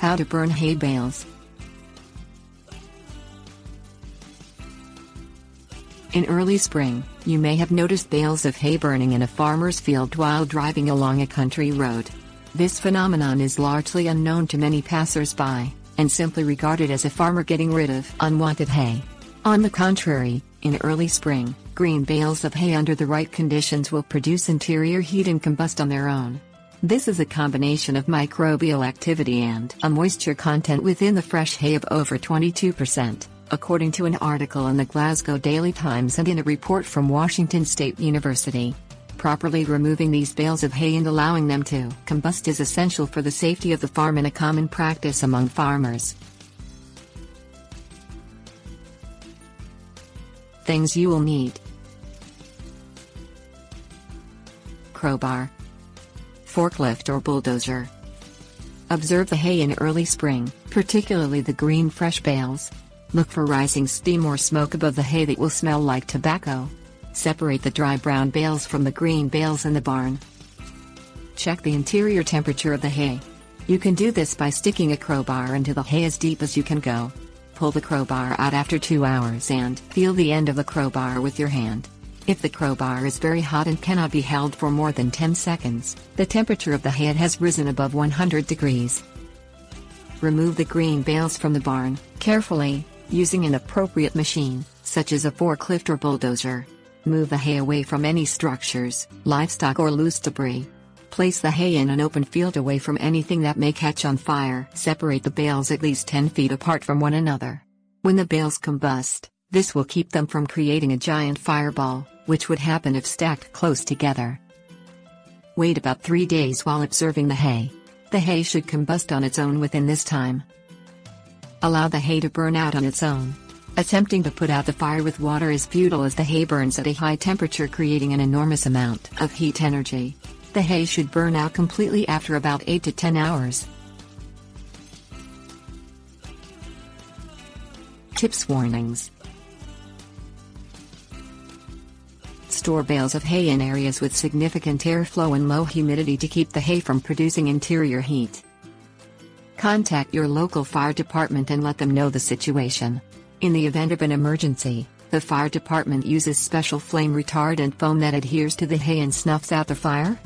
How to burn hay bales. In early spring, you may have noticed bales of hay burning in a farmer's field while driving along a country road. This phenomenon is largely unknown to many passers-by, and simply regarded as a farmer getting rid of unwanted hay. On the contrary, in early spring, green bales of hay under the right conditions will produce interior heat and combust on their own. This is a combination of microbial activity and a moisture content within the fresh hay of over 22%, according to an article in the Glasgow Daily Times and in a report from Washington State University. Properly removing these bales of hay and allowing them to combust is essential for the safety of the farm and a common practice among farmers. Things you will need: crowbar, forklift or bulldozer. Observe the hay in early spring, particularly the green fresh bales. Look for rising steam or smoke above the hay that will smell like tobacco. Separate the dry brown bales from the green bales in the barn. Check the interior temperature of the hay. You can do this by sticking a crowbar into the hay as deep as you can go. Pull the crowbar out after 2 hours and feel the end of the crowbar with your hand. If the crowbar is very hot and cannot be held for more than 10 seconds, the temperature of the hay has risen above 100 degrees. Remove the green bales from the barn, carefully, using an appropriate machine, such as a forklift or bulldozer. Move the hay away from any structures, livestock or loose debris. Place the hay in an open field away from anything that may catch on fire. Separate the bales at least 10 feet apart from one another. When the bales combust, this will keep them from creating a giant fireball, which would happen if stacked close together. Wait about 3 days while observing the hay. The hay should combust on its own within this time. Allow the hay to burn out on its own. Attempting to put out the fire with water is futile as the hay burns at a high temperature, creating an enormous amount of heat energy. The hay should burn out completely after about 8 to 10 hours. Tips: warnings. Store bales of hay in areas with significant airflow and low humidity to keep the hay from producing interior heat. Contact your local fire department and let them know the situation. In the event of an emergency, the fire department uses special flame retardant foam that adheres to the hay and snuffs out the fire.